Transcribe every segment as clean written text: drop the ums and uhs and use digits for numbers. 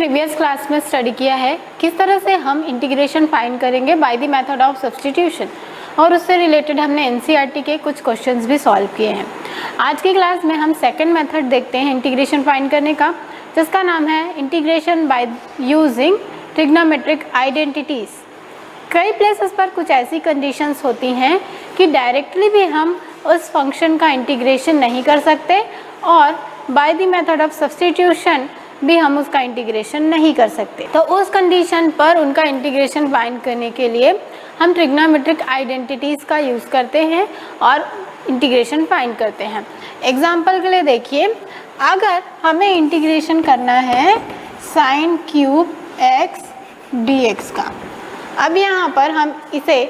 Previous class में study किया है किस तरह से हम इंटीग्रेशन फाइंड करेंगे by the method of substitution, और उससे रिलेटेड हमने एनसीईआरटी के कुछ क्वेश्चंस भी सॉल्व किए हैं। आज की क्लास में हम सेकंड मेथड देखते हैं इंटीग्रेशन फाइंड करने का, जिसका नाम है integration by using trigonometric identities. कई प्लेसेस पर कुछ ऐसी कंडीशंस होती हैं कि डायरेक्टली भी हम उस फंक्शन का इंटीग्रेशन नहीं कर सकते और by the method of substitution भी हम उसका इंटीग्रेशन नहीं कर सकते। तो उस कंडीशन पर उनका इंटीग्रेशन फाइंड करने के लिए हम ट्रिग्नोमेट्रिक आइडेंटिटीज़ का यूज़ करते हैं और इंटीग्रेशन फाइंड करते हैं। एग्जाम्पल के लिए देखिए, अगर हमें इंटीग्रेशन करना है sign cube x D x का, अब यहाँ पर हम इसे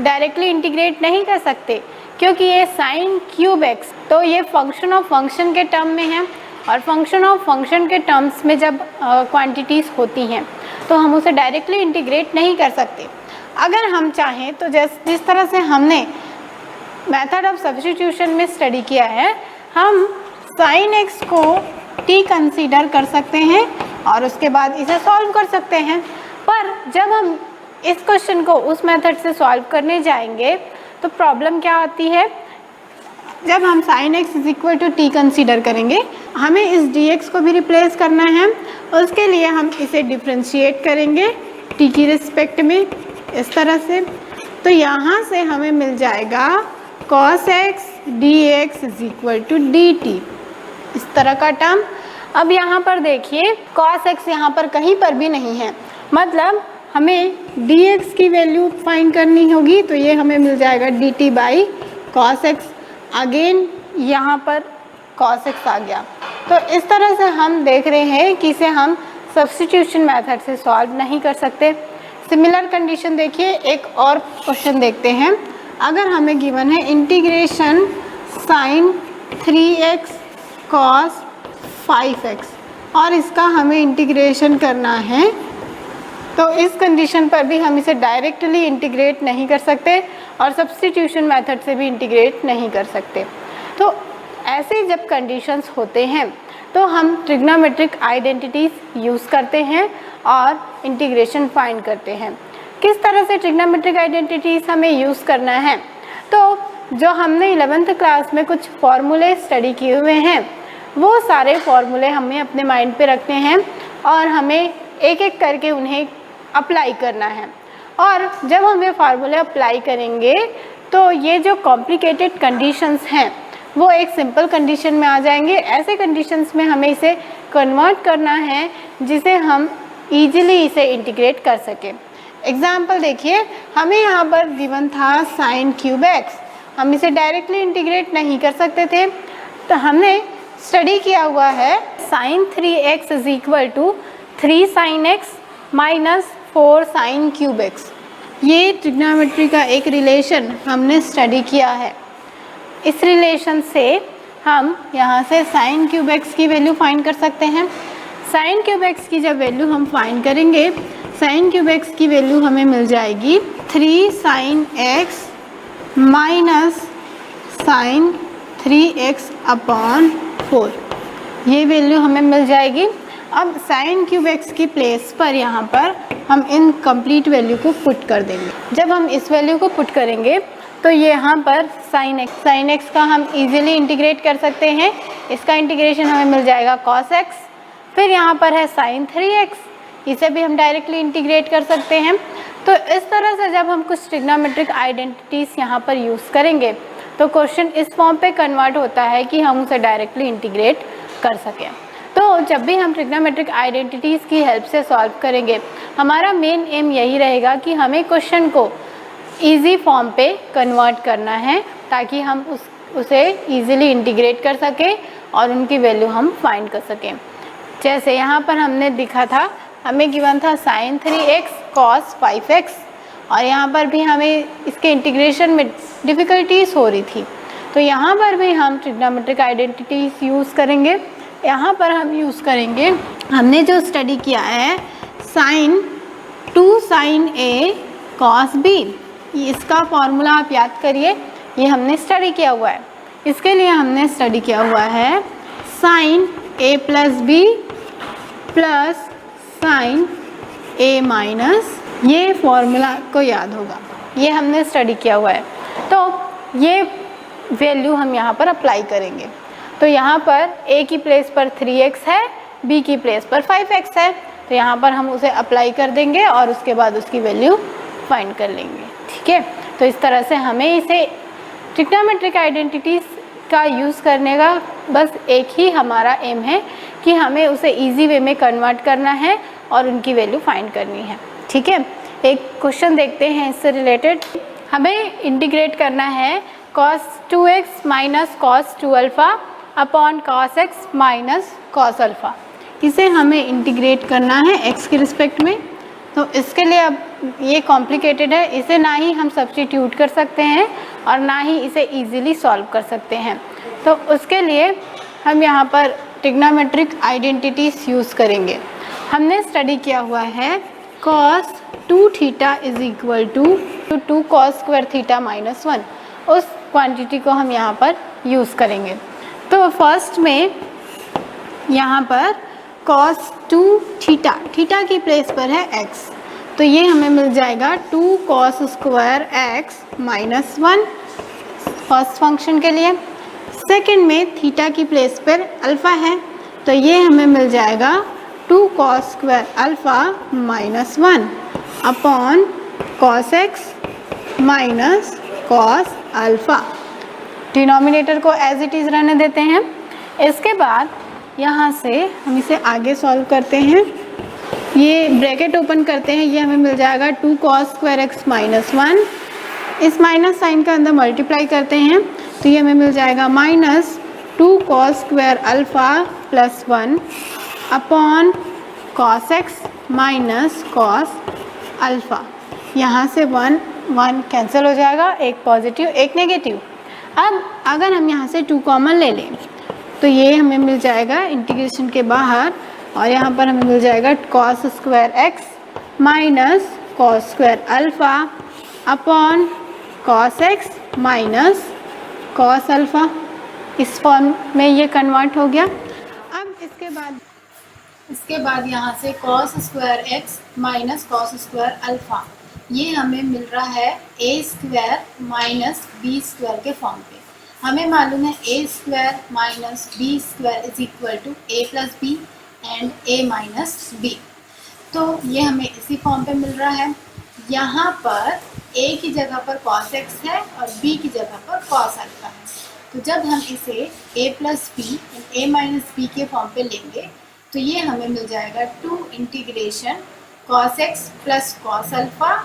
डायरेक्टली इंटीग्रेट नहीं कर सकते क्योंकि ये साइन क्यूब एक्स, तो ये फंक्शन ऑफ फंक्शन के टर्म में है, और फंक्शन ऑफ फंक्शन के टर्म्स में जब क्वांटिटीज़ होती हैं तो हम उसे डायरेक्टली इंटीग्रेट नहीं कर सकते। अगर हम चाहें तो जिस तरह से हमने मेथड ऑफ सब्स्टिट्यूशन में स्टडी किया है, हम साइन एक्स को टी कंसीडर कर सकते हैं और उसके बाद इसे सॉल्व कर सकते हैं। पर जब हम इस क्वेश्चन को उस मेथड से सॉल्व करने जाएंगे तो प्रॉब्लम क्या आती है, जब हम sin x is equal to T consider करेंगे, हमें इस dx को भी रिप्लेस करना है। उसके लिए हम इसे डिफ्रेंशिएट करेंगे t की रिस्पेक्ट में इस तरह से, तो यहाँ से हमें मिल जाएगा cos x dx is equal to dt, इस तरह का टर्म। अब यहाँ पर देखिए cos x यहाँ पर कहीं पर भी नहीं है, मतलब हमें dx की वैल्यू फाइंड करनी होगी, तो ये हमें मिल जाएगा dt by cos x। Again यहाँ पर cos x आ गया। तो इस तरह से हम देख रहे हैं कि इसे हम सब्स्टिट्यूशन मेथड से सॉल्व नहीं कर सकते। सिमिलर कंडीशन देखिए, एक और क्वेश्चन देखते हैं। अगर हमें गिवन है integration sign 3x cos 5x और इसका हमें इंटीग्रेशन करना है, तो इस कंडीशन पर भी हम इसे डायरेक्टली इंटीग्रेट नहीं कर सकते और सब्स्टिट्यूशन मेथड से भी इंटीग्रेट नहीं कर सकते। तो ऐसे जब कंडीशंस होते हैं तो हम ट्रिग्नोमेट्रिक आइडेंटिटीज़ यूज़ करते हैं और इंटीग्रेशन फाइंड करते हैं। किस तरह से ट्रिग्नोमेट्रिक आइडेंटिटीज़ हमें यूज़ करना है, तो जो हमने 11th क्लास में कुछ फॉर्मूले स्टडी किए हुए हैं, वो सारे फॉर्मूले हमें अपने माइंड पे रखने हैं और हमें एक एक करके उन्हें अप्लाई करना है। और जब हम ये फार्मूले अप्लाई करेंगे तो ये जो कॉम्प्लिकेटेड कंडीशंस हैं वो एक सिंपल कंडीशन में आ जाएंगे। ऐसे कंडीशंस में हमें इसे कन्वर्ट करना है जिसे हम इजीली इसे इंटीग्रेट कर सकें। एग्जाम्पल देखिए, हमें यहाँ पर गिवन था साइन क्यूब एक्स, हम इसे डायरेक्टली इंटीग्रेट नहीं कर सकते थे, तो हमने स्टडी किया हुआ है sine 3x is equal to 3 sin x minus 4 sin cube x. ये ट्रिग्नोमेट्री का एक रिलेशन हमने स्टडी किया है। इस रिलेशन से हम यहाँ से साइन क्यूब एक्स की वैल्यू फाइंड कर सकते हैं। साइन क्यूब एक्स की जब वैल्यू हम फाइंड करेंगे, साइन क्यूब एक्स की वैल्यू हमें मिल जाएगी 3 sin x minus sine 3x upon 4, ये वैल्यू हमें मिल जाएगी। अब साइन क्यूब एक्स की प्लेस पर यहाँ पर हम इन कंप्लीट वैल्यू को पुट कर देंगे। जब हम इस वैल्यू को पुट करेंगे तो ये यहाँ पर साइन एक्स का हम इजीली इंटीग्रेट कर सकते हैं। इसका इंटीग्रेशन हमें मिल जाएगा cos x, फिर यहाँ पर है साइन 3x, इसे भी हम डायरेक्टली इंटीग्रेट कर सकते हैं। तो इस तरह से जब हम कुछ ट्रिग्नोमेट्रिक आइडेंटिटीज़ यहाँ पर यूज़ करेंगे तो क्वेश्चन इस फॉर्म पे कन्वर्ट होता है कि हम उसे डायरेक्टली इंटीग्रेट कर सकें। तो जब भी हम ट्रिग्नोमेट्रिक आइडेंटिटीज़ की हेल्प से सॉल्व करेंगे, हमारा मेन एम यही रहेगा कि हमें क्वेश्चन को इजी फॉर्म पे कन्वर्ट करना है ताकि हम उसे इजीली इंटीग्रेट कर सकें और उनकी वैल्यू हम फाइंड कर सकें। जैसे यहाँ पर हमने दिखा था, हमें गिवन था साइन 3x cos 5x और यहाँ पर भी हमें इसके इंटीग्रेशन में डिफ़िकल्टीज हो रही थी, तो यहाँ पर भी हम ट्रिग्नोमेट्रिक आइडेंटिटीज़ यूज़ करेंगे। यहाँ पर हम यूज़ करेंगे, हमने जो स्टडी किया है sine 2 sin a cos b, इसका फॉर्मूला आप याद करिए, ये हमने स्टडी किया हुआ है। इसके लिए हमने स्टडी किया हुआ है sine a plus B plus sine A minus, ये फॉर्मूला को याद होगा, ये हमने स्टडी किया हुआ है। तो ये वैल्यू हम यहाँ पर अप्लाई करेंगे। तो यहाँ पर a की प्लेस पर 3x है, b की प्लेस पर 5x है, तो यहाँ पर हम उसे अप्लाई कर देंगे और उसके बाद उसकी वैल्यू फाइंड कर लेंगे। ठीक है, तो इस तरह से हमें इसे ट्रिग्नोमेट्रिक आइडेंटिटीज़ का यूज़ करने का बस एक ही हमारा एम है कि हमें उसे इजी वे में कन्वर्ट करना है और उनकी वैल्यू फाइंड करनी है। ठीक है, एक क्वेश्चन देखते हैं इससे रिलेटेड। हमें इंटीग्रेट करना है cos 2x minus cos 2 alpha upon cos x minus cos alpha. इसे हमें इंटीग्रेट करना है x के रिस्पेक्ट में। तो इसके लिए अब ये कॉम्प्लिकेटेड है, इसे ना ही हम सब्स्टिट्यूट कर सकते हैं और ना ही इसे इजीली सॉल्व कर सकते हैं। तो उसके लिए हम यहाँ पर ट्रिग्नोमेट्रिक आइडेंटिटीज़ यूज़ करेंगे। हमने स्टडी किया हुआ है cos 2 theta is equal to 2 cos square theta minus 1, उस क्वांटिटी को हम यहाँ पर यूज़ करेंगे। तो फर्स्ट में यहाँ पर cos 2 थीटा, थीटा की प्लेस पर है x, तो ये हमें मिल जाएगा 2 cos square x minus 1 first function के लिए। सेकंड में थीटा की प्लेस पर अल्फ़ा है, तो ये हमें मिल जाएगा 2 cos square alpha minus 1 upon cos x minus cos alpha. Denominator को एज इट इज़ रहने देते हैं। इसके बाद यहाँ से हम इसे आगे सॉल्व करते हैं, ये ब्रैकेट ओपन करते हैं, ये हमें मिल जाएगा 2 cos स्क्वायर x माइनस 1, इस माइनस साइन का अंदर मल्टीप्लाई करते हैं तो ये हमें मिल जाएगा minus 2 cos square alpha plus 1 upon cos x minus cos alpha. यहाँ से 1 1 कैंसिल हो जाएगा, एक पॉजिटिव एक नेगेटिव। अब अगर हम यहाँ से 2 कॉमन ले लें तो ये हमें मिल जाएगा इंटीग्रेशन के बाहर, और यहाँ पर हमें मिल जाएगा cos square x minus cos square alpha upon cos x minus cos alpha. इस फॉर्म में ये कन्वर्ट हो गया। अब इसके बाद यहाँ से cos square x minus cos square alpha, ये हमें मिल रहा है a square minus b square के फॉर्म पे। हमें मालूम है a square minus b square is equal to a plus B and a minus b, तो ये हमें इसी फॉर्म पे मिल रहा है। यहाँ पर a की जगह पर cos x है और b की जगह पर cos अल्फ़ा है, तो जब हम इसे a plus B and a minus B के फॉर्म पे लेंगे तो ये हमें मिल जाएगा 2 integration cos x plus cos alpha,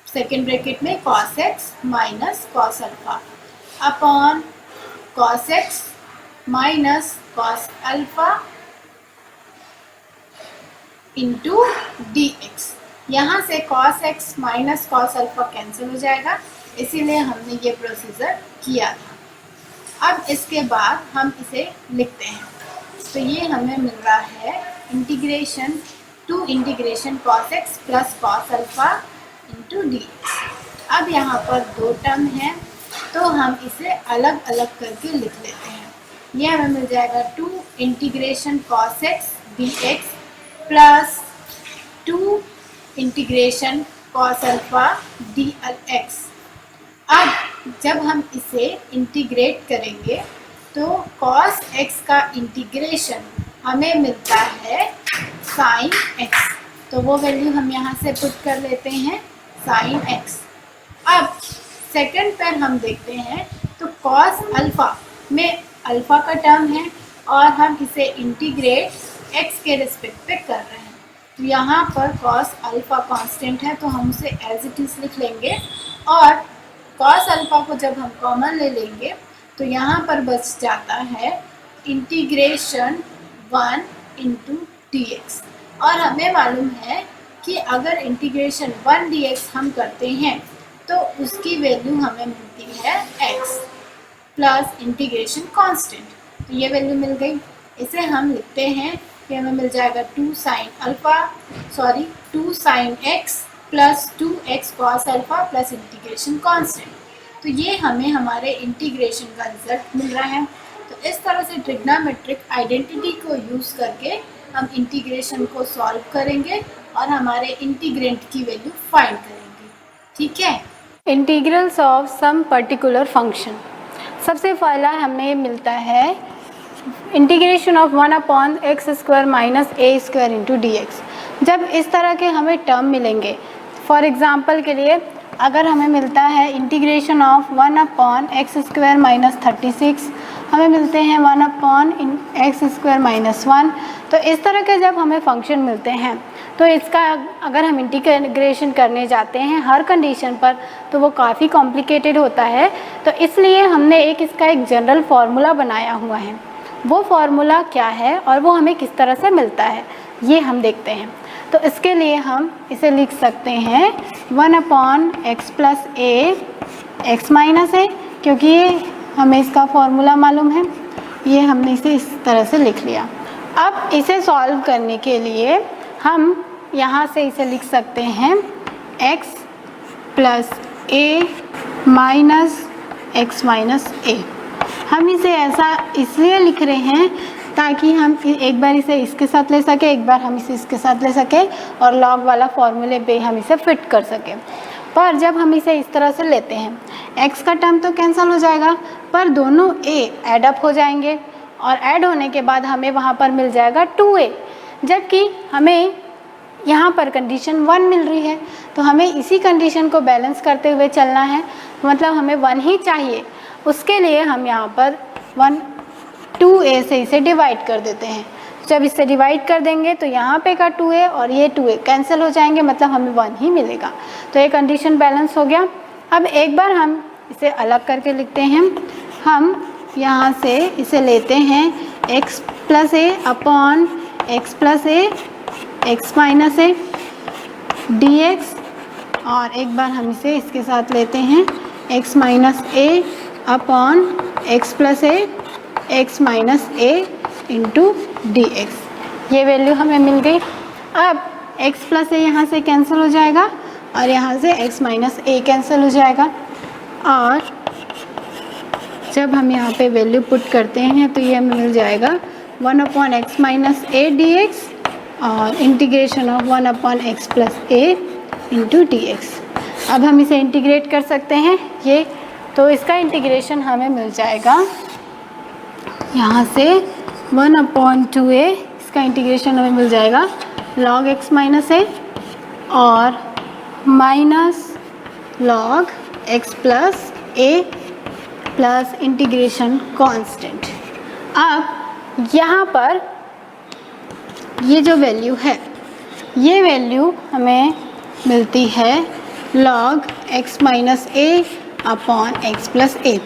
second bracket में cos x minus cos alpha upon cos x minus cos alpha into dx। यहाँ से cos x minus cos alpha cancel हो जाएगा, इसीलिए हमने ये प्रोसीजर किया था। अब इसके बाद हम इसे लिखते हैं, तो ये हमें मिल रहा है integration 2 integration cos x plus cos alpha into dx। अब यहाँ पर 2 टर्म हैं तो हम इसे अलग अलग करके लिख लेते हैं। ये हमें मिल जाएगा 2 integration cos x dx plus 2 integration cos alpha dx। अब जब हम इसे इंटीग्रेट करेंगे तो cos x का इंटीग्रेशन हमें मिलता है sin x, तो वो वैल्यू हम यहाँ से पुट कर लेते हैं sin x। अब सेकंड पर हम देखते हैं तो cos अल्फ़ा में अल्फ़ा का टर्म है और हम इसे इंटीग्रेट x के रिस्पेक्ट पे कर रहे हैं, तो यहाँ पर cos अल्फ़ा कांस्टेंट है तो हम उसे एज इट इज़ लिख लेंगे, और cos अल्फ़ा को जब हम कॉमन ले लेंगे तो यहाँ पर बच जाता है इंटीग्रेशन 1 इंटू dx। और हमें मालूम है कि अगर इंटीग्रेशन 1 dx हम करते हैं तो उसकी वैल्यू हमें मिलती है x प्लस इंटीग्रेशन कांस्टेंट, तो ये वैल्यू मिल गई। इसे हम लिखते हैं कि हमें मिल जाएगा 2 sin x plus 2x cos alpha plus integration constant, तो ये हमें हमारे इंटीग्रेशन का रिजल्ट मिल रहा है। तो इस तरह से ट्रिग्नोमेट्रिक आइडेंटिटी को यूज़ करके हम इंटीग्रेशन को सॉल्व करेंगे और हमारे इंटीग्रेंट की वैल्यू फाइंड करेंगे। ठीक है, integrals of some particular function. सबसे पहला हमें मिलता है integration of 1/x² minus a² into dx। जब इस तरह के हमें टर्म मिलेंगे, फॉर एग्जांपल के लिए अगर हमें मिलता है इंटीग्रेशन ऑफ 1/x² माइनस 36, हमें मिलते हैं 1/x² माइनस 1, तो इस तरह के जब हमें फंक्शन मिलते हैं तो इसका अगर हम इंटीग्रेशन करने जाते हैं हर कंडीशन पर तो वो काफ़ी कॉम्प्लिकेटेड होता है। तो इसलिए हमने इसका एक जनरल फार्मूला बनाया हुआ है। वो फार्मूला क्या है और वो हमें किस तरह से मिलता है ये हम देखते हैं। तो इसके लिए हम इसे लिख सकते हैं 1/x plus a x minus a, क्योंकि ये हमें इसका फार्मूला मालूम है। ये हमने इसे इस तरह से लिख लिया। अब इसे सॉल्व करने के लिए हम यहाँ से इसे लिख सकते हैं x plus a minus x minus a। हम इसे ऐसा इसलिए लिख रहे हैं ताकि हम एक बार इसे इसके साथ ले सकें, एक बार हम इसे इसके साथ ले सकें और लॉग वाला फॉर्मूले पे हम इसे फिट कर सकें। पर जब हम इसे इस तरह से लेते हैं x का टर्म तो कैंसिल हो जाएगा, पर दोनों a ऐड अप हो जाएंगे और ऐड होने के बाद हमें वहाँ पर मिल जाएगा 2a, जबकि हमें यहाँ पर कंडीशन 1 मिल रही है। तो हमें इसी कंडीशन को बैलेंस करते हुए चलना है, मतलब हमें 1 ही चाहिए। उसके लिए हम यहाँ पर 2a से इसे डिवाइड कर देते हैं। जब इसे डिवाइड कर देंगे तो यहाँ पे का 2a और ये 2a कैंसिल हो जाएंगे, मतलब हमें 1 ही मिलेगा। तो ये कंडीशन बैलेंस हो गया। अब एक बार हम इसे अलग करके लिखते हैं। हम यहाँ से इसे लेते हैं x plus a upon x plus a x minus a dx, और एक बार हम इसे इसके साथ लेते हैं x minus a upon x plus a x minus a into dx। ये वैल्यू हमें मिल गई। अब x प्लस a यहाँ से कैंसिल हो जाएगा और यहाँ से x माइनस a कैंसिल हो जाएगा, और जब हम यहाँ पे वैल्यू पुट करते हैं तो ये हमें मिल जाएगा 1/x माइनस a dx और integration of 1/x plus a into dx। अब हम इसे इंटीग्रेट कर सकते हैं ये, तो इसका इंटीग्रेशन हमें मिल जाएगा यहाँ से 1/2a, इसका इंटीग्रेशन हमें मिल जाएगा log x माइनस a और minus log x plus a plus integration constant. अब यहाँ पर ये जो वैल्यू है, ये वैल्यू हमें मिलती है log x minus a upon x plus a।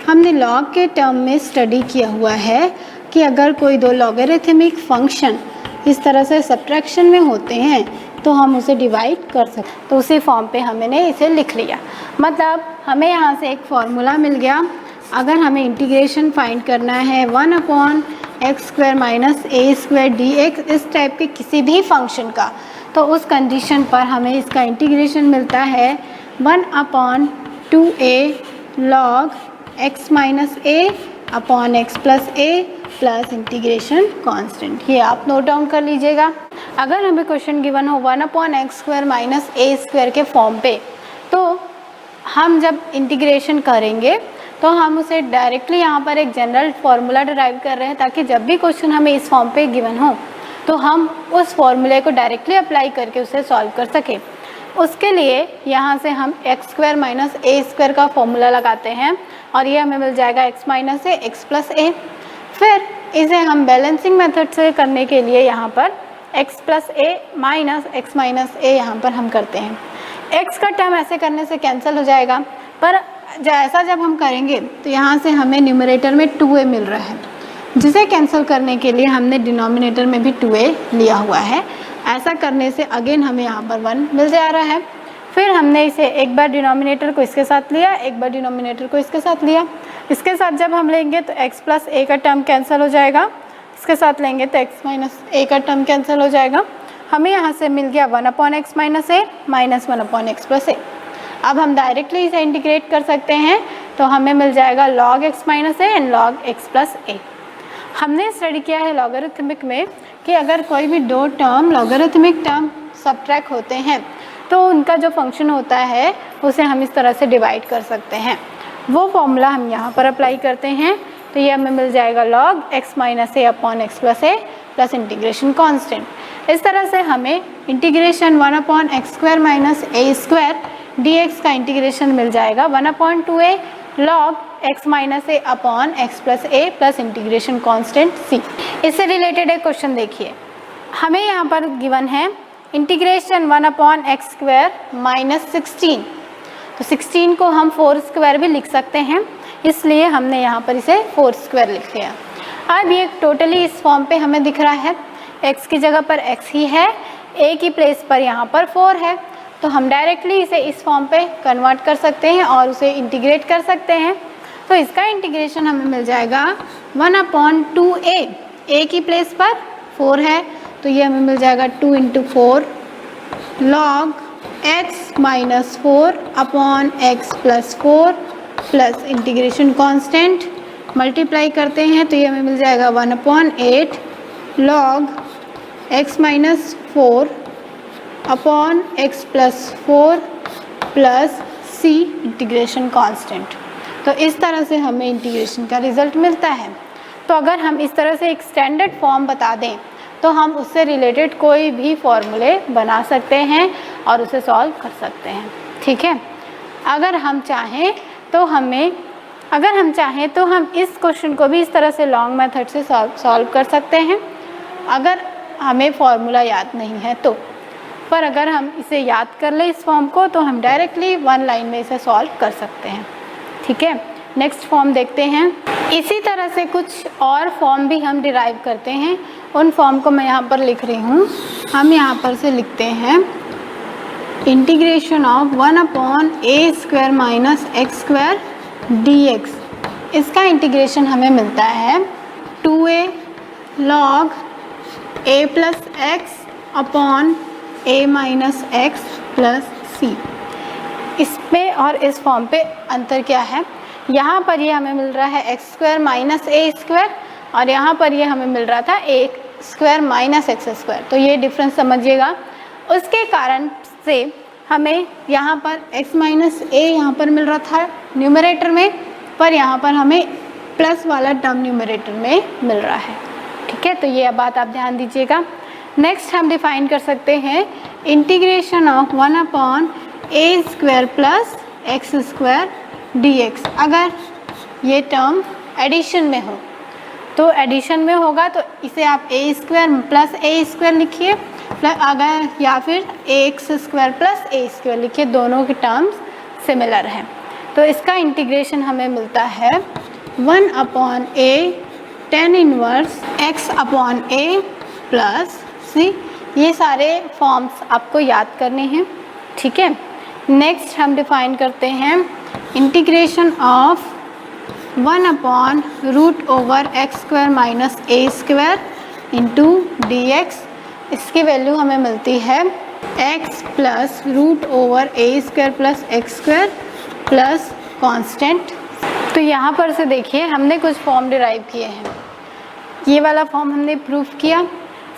हमने log के टर्म में स्टडी किया हुआ है कि अगर कोई दो लॉगरिथमिक फंक्शन इस तरह से सब्ट्रैक्शन में होते हैं तो हम उसे डिवाइड कर सकते, तो उसी फॉर्म पे हमने इसे लिख लिया। मतलब हमें यहाँ से एक फॉर्मूला मिल गया। अगर हमें इंटीग्रेशन फाइंड करना है 1/x² माइनस a² dx इस टाइप के किसी भी फंक्शन का, तो उस कंडीशन पर हमें इसका इंटीग्रेशन मिलता है 1/2a log x minus a upon x plus a plus integration constant. ये आप नोट डाउन कर लीजिएगा। अगर हमें क्वेश्चन गिवन हो 1/x² माइनस a² के फॉर्म पे, तो हम जब इंटीग्रेशन करेंगे तो हम उसे डायरेक्टली यहाँ पर एक जनरल फार्मूला डिराइव कर रहे हैं, ताकि जब भी क्वेश्चन हमें इस फॉर्म पे गिवन हो तो हम उस फॉर्मूले को डायरेक्टली अप्लाई करके उसे सॉल्व कर सकें। उसके लिए यहाँ से हम x² माइनस a² का फॉर्मूला लगाते हैं और ये हमें मिल जाएगा x minus a x plus a। फिर इसे हम बैलेंसिंग मेथड से करने के लिए यहाँ पर x plus a minus x minus a यहाँ पर हम करते हैं। x का टर्म ऐसे करने से कैंसिल हो जाएगा, पर ऐसा जब हम करेंगे तो यहाँ से हमें न्यूमरेटर में 2a मिल रहा है, जिसे कैंसिल करने के लिए हमने डिनोमिनेटर में भी 2a लिया हुआ है। ऐसा करने से अगेन हमें यहाँ पर 1 मिल जा रहा है। फिर हमने इसे एक बार डिनोमिनेटर को इसके साथ लिया, एक बार डिनोमिनेटर को इसके साथ लिया। इसके साथ जब हम लेंगे तो x प्लस a का टर्म कैंसिल हो जाएगा, इसके साथ लेंगे तो x माइनस a का टर्म कैंसिल हो जाएगा। हमें यहाँ से मिल गया 1/x minus a minus 1/x plus a। अब हम डायरेक्टली इसे इंटीग्रेट कर सकते हैं, तो हमें मिल जाएगा log x minus a and log x plus a। हमने स्टडी किया है लॉगरिथमिक में कि अगर कोई भी दो टर्म लॉगरिथमिक टर्म सबट्रैक्ट होते हैं तो उनका जो फंक्शन होता है उसे हम इस तरह से डिवाइड कर सकते हैं। वो फॉर्मूला हम यहाँ पर अप्लाई करते हैं, तो ये हमें मिल जाएगा log x minus a upon x plus a plus integration constant. इस तरह से हमें integration 1 upon x square minus a square d x का इंटीग्रेशन मिल जाएगा 1/2a log x minus a upon x plus a plus integration constant c। इससे related एक question देखिए, हमें यहाँ पर गिवन है integration 1 upon x square minus 16, तो 16 को हम 4 स्क्वायर भी लिख सकते हैं, इसलिए हमने यहाँ पर इसे 4 स्क्वायर लिख लिया। अब ये टोटली इस फॉर्म पे हमें दिख रहा है, x की जगह पर x ही है, a की प्लेस पर यहाँ पर 4 है, तो हम डायरेक्टली इसे इस फॉर्म पे कन्वर्ट कर सकते हैं और उसे इंटीग्रेट कर सकते हैं। तो इसका इंटीग्रेशन हमें मिल जाएगा 1/2a, a की प्लेस पर 4 है, तो ये हमें मिल जाएगा 2 × 4 log x minus 4 upon x plus 4 plus integration constant multiply करते हैं तो ये हमें मिल जाएगा 1/8 log x minus 4 upon x plus 4 plus c integration constant. तो इस तरह से हमें इंटीग्रेशन का रिजल्ट मिलता है। तो अगर हम इस तरह से एक स्टैंडर्ड फॉर्म बता दें तो हम उससे रिलेटेड कोई भी फॉर्मूले बना सकते हैं और उसे सॉल्व कर सकते हैं, ठीक है। अगर हम चाहें तो हम इस क्वेश्चन को भी इस तरह से लॉन्ग मेथड से सॉल्व कर सकते हैं अगर हमें फॉर्मूला याद नहीं है तो। पर अगर हम इसे याद कर लें इस फॉर्म को तो हम डायरेक्टली वन लाइन में इसे सॉल्व कर सकते हैं, ठीक है। नेक्स्ट फॉर्म देखते हैं। इसी तरह से कुछ और फॉर्म भी हम डिराइव करते हैं, उन फॉर्म को मैं यहाँ पर लिख रही हूँ। हम यहाँ पर से लिखते हैं integration of 1/a square minus x square dx। इसका इंटीग्रेशन हमें मिलता है 2a log a plus x upon a minus x plus c. इस पे और इस फॉर्म पे अंतर क्या है, यहाँ पर ये हमें मिल रहा है x square minus a square और यहाँ पर ये हमें मिल रहा था ए स्क्वायर माइनस एक्स स्क्वायर, तो ये डिफरेंस समझिएगा। उसके कारण से हमें यहाँ पर x माइनस ए यहाँ पर मिल रहा था न्यूमरेटर में, पर यहाँ पर हमें प्लस वाला टर्म न्यूमरेटर में मिल रहा है, ठीक है। तो ये बात आप ध्यान दीजिएगा। नेक्स्ट हम डिफाइन कर सकते हैं integration of 1/a square plus x square dx। अगर ये टर्म एडिशन में हो तो एडिशन में होगा तो इसे आप a square plus A square लिखिए, अगर या फिर एक्स स्क्वायर प्लस ए स्क्वायर लिखिए, दोनों के टर्म्स सिमिलर हैं। तो इसका इंटीग्रेशन हमें मिलता है 1/a tan inverse x upon a plus c। ये सारे फॉर्म्स आपको याद करने हैं, ठीक है। नेक्स्ट हम डिफाइन करते हैं इंटीग्रेशन ऑफ 1/√ओवर x square minus a square into dx। इसकी वैल्यू हमें मिलती है x plus √/a square plus x square plus constant. तो यहाँ पर से देखिए हमने कुछ फॉर्म डिराइव किए हैं। ये वाला फॉर्म हमने प्रूफ किया,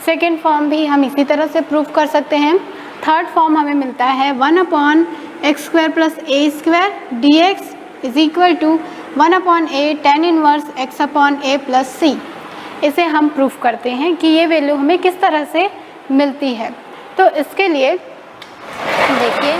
सेकेंड फॉर्म भी हम इसी तरह से प्रूफ कर सकते हैं। थर्ड फॉर्म हमें मिलता है 1/x square plus A square dx is equal to 1/a tan inverse x upon a plus c। इसे हम प्रूफ करते हैं कि ये वैल्यू हमें किस तरह से मिलती है। तो इसके लिए देखिए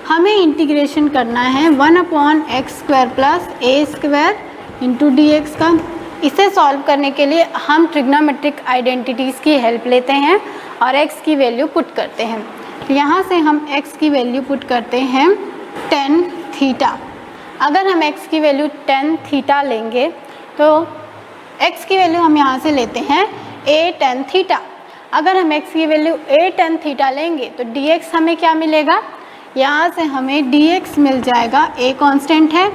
हमें इंटीग्रेशन करना है 1/x square plus a square into dx का। इसे सॉल्व करने के लिए हम ट्रिग्नोमेट्रिक आइडेंटिटीज़ की हेल्प लेते हैं और x की वैल्यू पुट करते हैं। तो यहाँ से हम x की वैल्यू पुट करते हैं tan थीटा। अगर हम x की वैल्यू tan थीटा लेंगे तो x की वैल्यू हम यहाँ से लेते हैं a tan थीटा। अगर हम x की वैल्यू a tan थीटा लेंगे तो dx हमें क्या मिलेगा, यहाँ से हमें dx मिल जाएगा, a कांस्टेंट है,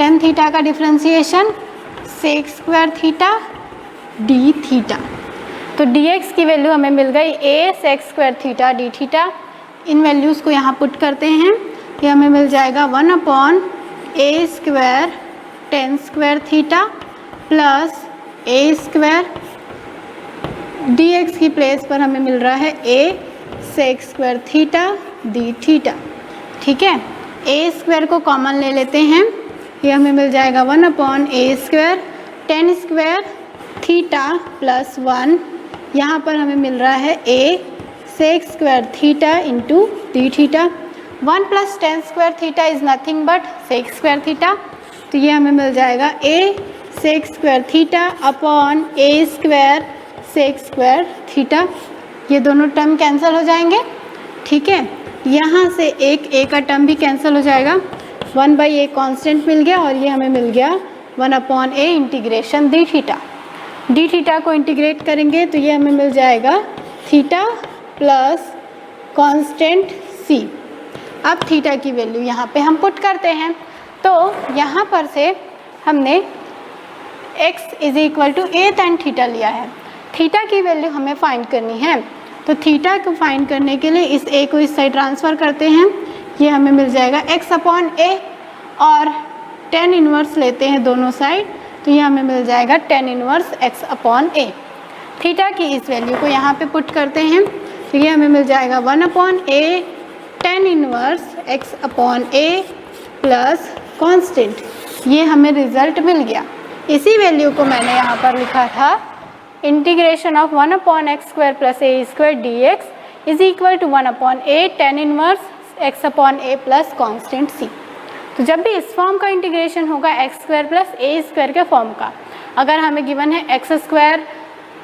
tan थीटा का differentiation sec square theta d theta. तो dx की वैल्यू हमें मिल गई a sec square theta d theta. In values को यहाँ पुट करते हैं, ये हमें मिल जाएगा 1/a square tan square theta plus ए स्क्वायर, डी एक्स की प्लेस पर हमें मिल रहा है a sec square theta d theta. ठीक है, ए स्क्वायर को कॉमन ले लेते हैं, ये हमें मिल जाएगा 1/a square tan square theta plus 1, यहाँ पर हमें मिल रहा है a sec square theta into d theta. 1 + tan square theta is nothing but sec square theta, तो ये हमें मिल जाएगा a sec square theta upon a square sec square theta. ये दोनों टर्म कैंसिल हो जाएंगे। ठीक है, यहाँ से एक ए का टर्म भी कैंसिल हो जाएगा, 1/a कांस्टेंट मिल गया और ये हमें मिल गया 1/a integration D theta. D theta को इंटीग्रेट करेंगे तो ये हमें मिल जाएगा थीटा प्लस कांस्टेंट सी। अब थीटा की वैल्यू यहाँ पे हम पुट करते हैं, तो यहाँ पर से हमने x = a tan थीटा लिया है। थीटा की वैल्यू हमें फाइंड करनी है, तो थीटा को फाइंड करने के लिए इस a को इस साइड ट्रांसफ़र करते हैं, ये हमें मिल जाएगा x/a और tan इनवर्स लेते हैं दोनों साइड, तो ये हमें मिल जाएगा tan इनवर्स x/a। थीटा की इस वैल्यू को यहाँ पे पुट करते हैं, तो ये हमें मिल जाएगा 1/a tan inverse x/a plus constant. ये हमें रिजल्ट मिल गया। इसी वैल्यू को मैंने यहाँ पर लिखा था integration of 1/x² + a² dx is equal to 1/a tan inverse x/a plus constant c। तो जब भी इस फॉर्म का इंटीग्रेशन होगा x² + a² के फॉर्म का, अगर हमें गिवन है x²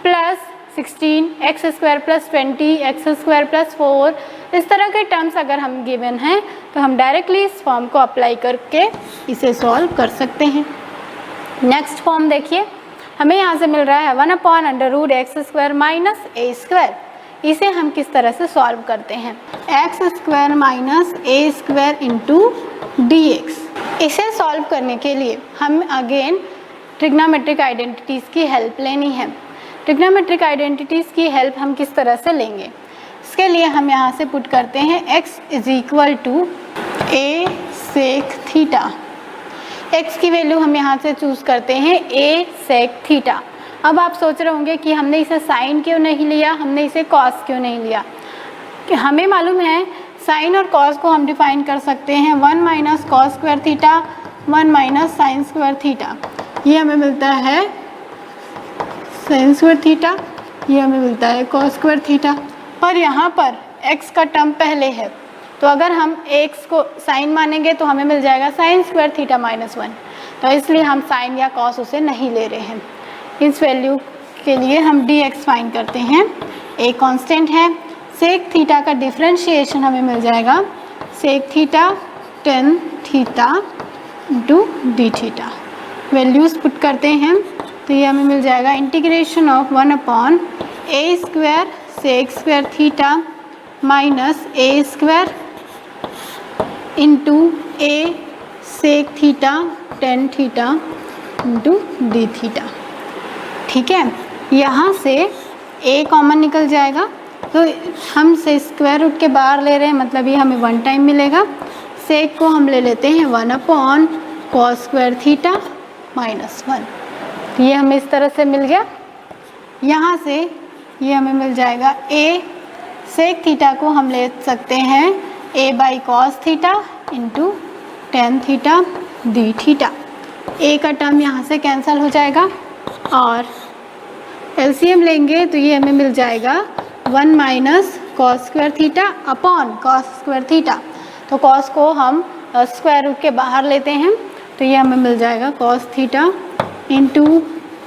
+ 16, x² + 20, x² + 4, इस तरह के टर्म्स अगर हम गिवन हैं तो हम डायरेक्टली इस फॉर्म को अप्लाई करके इसे सॉल्व कर सकते हैं। नेक्स्ट फॉर्म देखिए, हमें यहाँ से मिल रहा है 1/√x² - a²। इसे हम किस तरह से सॉल्व करते हैं, x² - a² इंटू dx। इसे सॉल्व करने के लिए हम अगेन ट्रिग्नोमेट्रिक आइडेंटिटीज़ की हेल्प लेनी है। ट्रिग्नोमेट्रिक आइडेंटिटीज़ की हेल्प हम किस तरह से लेंगे, इसके लिए हम यहाँ से पुट करते हैं x = a sec theta. x की वैल्यू हम यहाँ से चूज़ करते हैं a सेक थीटा। अब आप सोच रहे होंगे कि हमने इसे साइन क्यों नहीं लिया, हमने इसे कॉस क्यों नहीं लिया। कि हमें मालूम है साइन और कॉस को हम डिफाइन कर सकते हैं 1 - cos square theta 1 - sin square theta. ये हमें मिलता है sin स्क्वायर थीटा, ये हमें मिलता है cos स्क्वायर थीटा। पर यहाँ पर x का टर्म पहले है, तो अगर हम x को साइन मानेंगे तो हमें मिल जाएगा sin स्क्वायर थीटा -1, तो इसलिए हम साइन या कॉस उसे नहीं ले रहे हैं। इस वैल्यू के लिए हम dx फाइंड करते हैं, a कांस्टेंट है। सेक थीटा का डिफरेंशिएशन हमें मिल जाएगा sec theta tan theta into d theta. Values put करते हैं तो ये हमें मिल जाएगा integration of 1/a² sec square theta minus a² into a sec theta tan theta into d theta. ठीक है, यहाँ से a कॉमन निकल जाएगा, तो हम से स्क्वायर रूट के बाहर ले रहे हैं, मतलब ये हमें 1 टाइम मिलेगा। सेक को हम ले लेते हैं 1/cos स्क्वायर थीटा -1, तो ये हमें इस तरह से मिल गया। यहाँ से ये हमें मिल जाएगा a सेक थीटा को हम ले सकते हैं a/cos theta into tan theta d theta. a का टर्म यहाँ से कैंसिल हो जाएगा और एलसीएम लेंगे तो ये हमें मिल जाएगा 1 - cos square theta upon cos square theta. तो cos को हम स्क्वायर रूट के बाहर लेते हैं, तो ये हमें मिल जाएगा cos theta into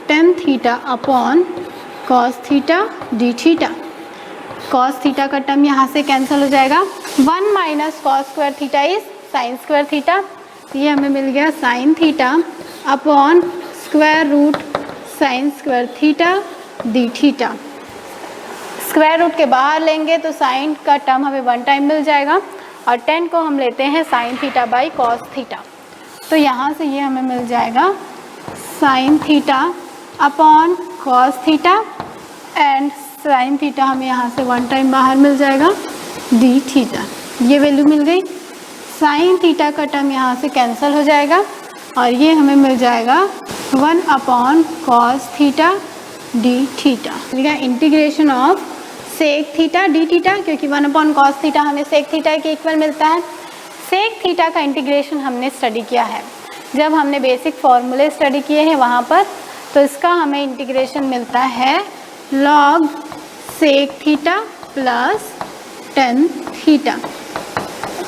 tan theta upon cos theta d theta. cos theta का टर्म यहाँ से कैंसिल हो जाएगा। 1 - cos square theta is sin square theta, तो ये हमें मिल गया sin theta upon square root sin square theta d theta. Square root के बाहर लेंगे तो साइन का टर्म हमें 1 टाइम मिल जाएगा और tan को हम लेते हैं sin theta by cos theta, तो यहाँ से ये हमें मिल जाएगा sin theta upon cos theta and sin theta हमें यहाँ से 1 टाइम बाहर मिल जाएगा डी थीटा। ये वैल्यू मिल गई। sin थीटा का टर्म यहाँ से कैंसिल हो जाएगा और ये हमें मिल जाएगा 1/cos थीटा डी थीटा। ठीक है, integration of sec theta d theta, क्योंकि 1/cos थीटा हमें सेक थीटा के इक्वल मिलता है। सेक थीटा का इंटीग्रेशन हमने स्टडी किया है जब हमने बेसिक फॉर्मूले स्टडी किए हैं वहाँ पर, तो इसका हमें इंटीग्रेशन मिलता है log sec theta plus tan theta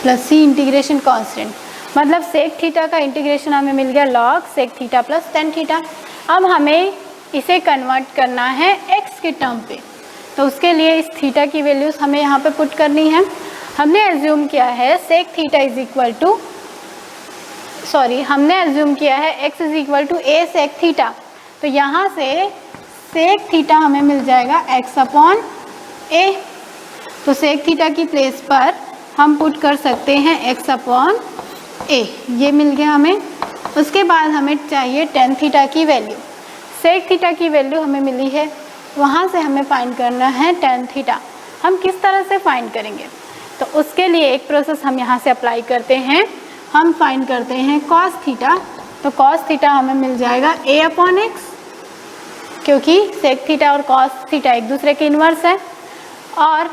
plus c integration constant. मतलब सेक थीटा का इंटीग्रेशन हमें मिल गया log sec theta plus tan theta. अब हमें इसे कन्वर्ट करना है x के टर्म पे, तो उसके लिए इस थीटा की वैल्यूज़ हमें यहाँ पे पुट करनी है। हमने एज्यूम किया है sec theta is equal to हमने एज्यूम किया है x is equal to a sec theta, तो यहाँ से सेक थीटा हमें मिल जाएगा x/a। तो सेक थीटा की प्लेस पर हम पुट कर सकते हैं x/a, ये मिल गया हमें। उसके बाद हमें चाहिए टेन थीटा की वैल्यू। सेक थीटा की वैल्यू हमें मिली है, वहाँ से हमें फाइंड करना है टेन थीटा। हम किस तरह से फाइंड करेंगे, तो उसके लिए एक प्रोसेस हम यहाँ से अप्लाई करते हैं। हम फाइंड करते हैं कॉस थीटा, तो कॉस थीटा हमें मिल जाएगा a/x, क्योंकि सेक थीटा और कॉस थीटा एक दूसरे के इन्वर्स है। और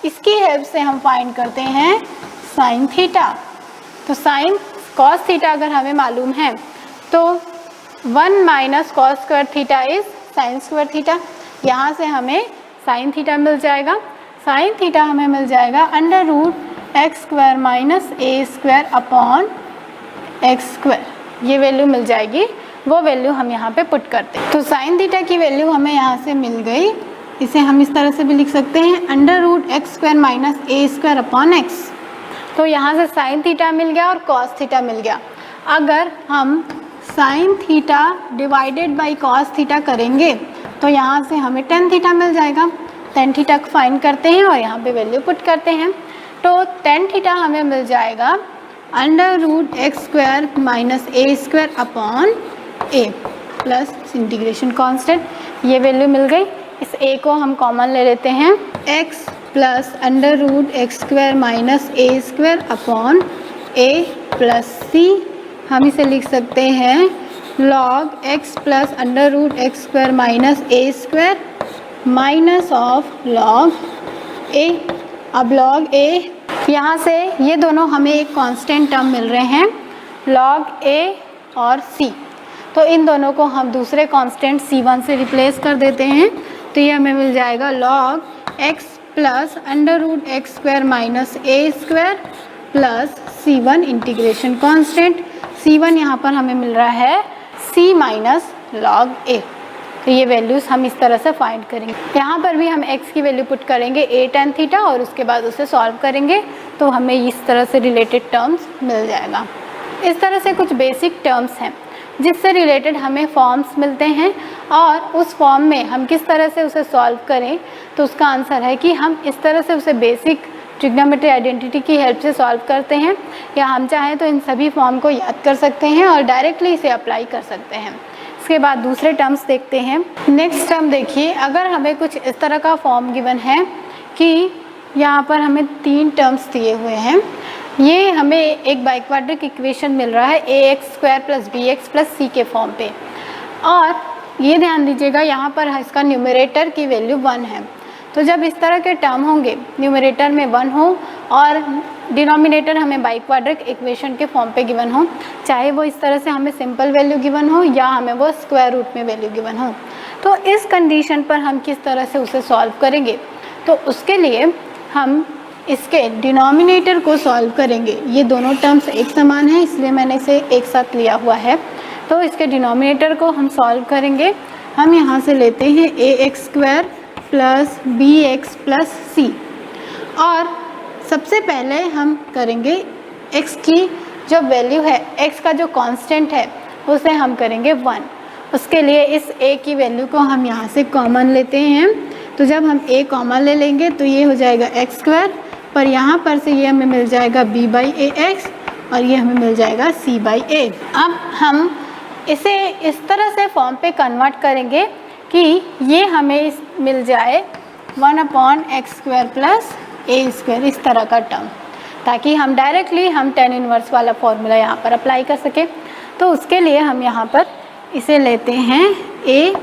इसकी हेल्प से हम फाइंड करते हैं साइन थीटा। तो साइन कॉस थीटा अगर हमें मालूम है तो 1 - cos square theta is sine square theta, यहाँ से हमें साइन थीटा मिल जाएगा। साइन थीटा हमें मिल जाएगा √x² - a² x², ये वैल्यू मिल जाएगी। वो वैल्यू हम यहाँ पे पुट करते हैं। तो साइन थीटा की वैल्यू हमें यहाँ से मिल गई। इसे हम इस तरह से भी लिख सकते हैं √x² - a² x। तो यहाँ से साइन थीटा मिल गया और कॉस थीटा मिल गया। अगर हम sine theta divided by cos theta करेंगे तो यहाँ से हमें टेन थीटा मिल जाएगा। टेन थीटा फाइंड करते हैं और यहाँ पे वैल्यू पुट करते हैं। तो टेन थीटा हमें मिल जाएगा √x² - a² plus integration constant, ये वैल्यू मिल गई। इस a को हम कॉमन ले लेते हैं, x plus √x² - a² plus c। हम इसे लिख सकते हैं log x plus √x² - a² minus of log a। अब log a, यहाँ से ये दोनों हमें एक कांस्टेंट टर्म मिल रहे हैं log a और c, तो इन दोनों को हम दूसरे कांस्टेंट c1 से रिप्लेस कर देते हैं। तो ये हमें मिल जाएगा log x plus √x² - a² plus c1 integration constant. c1 यहाँ पर हमें मिल रहा है c माइनस log a। तो ये वैल्यूज़ हम इस तरह से फाइंड करेंगे। यहाँ पर भी हम x की वैल्यू पुट करेंगे a tan थीटा और उसके बाद उसे सॉल्व करेंगे, तो हमें इस तरह से रिलेटेड टर्म्स मिल जाएगा। इस तरह से कुछ बेसिक टर्म्स हैं जिससे रिलेटेड हमें फॉर्म्स मिलते हैं, और उस फॉर्म में हम किस तरह से उसे सॉल्व करें, तो उसका आंसर है कि हम इस तरह से उसे बेसिक ट्रिग्नोमेट्री आइडेंटिटी की हेल्प से सॉल्व करते हैं, या हम चाहें तो इन सभी फॉर्म को याद कर सकते हैं और डायरेक्टली इसे अप्लाई कर सकते हैं। इसके बाद दूसरे टर्म्स देखते हैं। नेक्स्ट टर्म देखिए, अगर हमें कुछ इस तरह का फॉर्म गिवन है कि यहाँ पर हमें तीन टर्म्स दिए हुए हैं, ये हमें एक बाइक्वाड्रिक इक्वेशन मिल रहा है ax² + bx + c के फॉर्म पे, और ये ध्यान दीजिएगा यहाँ पर इसका न्यूमरेटर की वैल्यू 1 है। तो जब इस तरह के टर्म होंगे, न्यूमरेटर में 1 हो और डिनोमिनेटर हमें बाइक्वाड्रिक इक्वेशन के फॉर्म पे गिवन हो, चाहे वो इस तरह से हमें सिंपल वैल्यू गिवन हो या हमें वो स्क्वायर रूट में वैल्यू गिवन हो, तो इस कंडीशन पर हम किस तरह से उसे सॉल्व करेंगे, तो उसके लिए हम इसके डिनोमिनेटर को सॉल्व करेंगे। ये दोनों टर्म्स एक समान है, इसलिए मैंने इसे एक साथ लिया हुआ है। तो इसके डिनोमिनेटर को हम सॉल्व करेंगे। हम यहाँ से लेते हैं ax² + bx + c, और सबसे पहले हम करेंगे x की जो वैल्यू है, x का जो कांस्टेंट है उसे हम करेंगे 1। उसके लिए इस a की वैल्यू को हम यहाँ से कॉमन लेते हैं। तो जब हम a कॉमन ले लेंगे तो ये हो जाएगा x², पर यहाँ पर से ये हमें मिल जाएगा b/ax और ये हमें मिल जाएगा c/a। अब हम इसे इस तरह से फॉर्म पे कन्वर्ट करेंगे कि ये हमें मिल जाए 1/x² + a², इस तरह का टर्म, ताकि हम डायरेक्टली tan इनवर्स वाला फॉर्मूला यहाँ पर अप्लाई कर सकें। तो उसके लिए हम यहाँ पर इसे लेते हैं a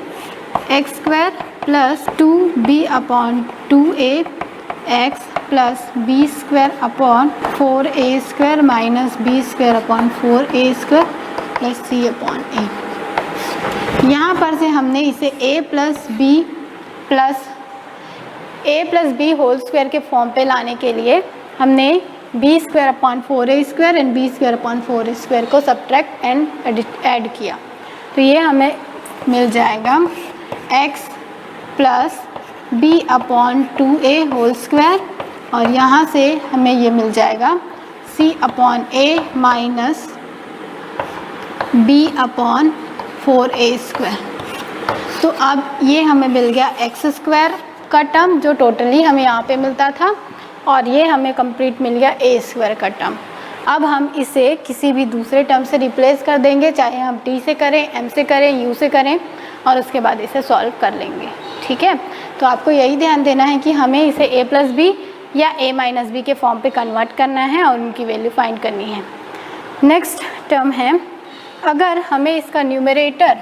x square plus 2b/2a x plus B square upon 4a² minus b²/4a² plus c/a। यहाँ पर से हमने इसे a plus b whole square के फॉर्म पे लाने के लिए हमने b²/4a² एंड b²/4a² को सब्ट्रैक्ट एंड ऐड किया। तो ये हमें मिल जाएगा x plus b/2a whole square और यहाँ से हमें ये मिल जाएगा c/a माइनस b/4a²। तो अब ये हमें मिल गया x² का टर्म जो टोटली हमें यहाँ पे मिलता था और ये हमें कंप्लीट मिल गया a² का टर्म। अब हम इसे किसी भी दूसरे टर्म से रिप्लेस कर देंगे, चाहे हम t से करें, m से करें, u से करें और उसके बाद इसे सॉल्व कर लेंगे। ठीक है, तो आपको यही ध्यान देना है कि हमें इसे a प्लस बी या a माइनस बी के फॉर्म पे कन्वर्ट करना है और उनकी वैल्यू फाइंड करनी है। नेक्स्ट टर्म है, अगर हमें इसका न्यूमरेटर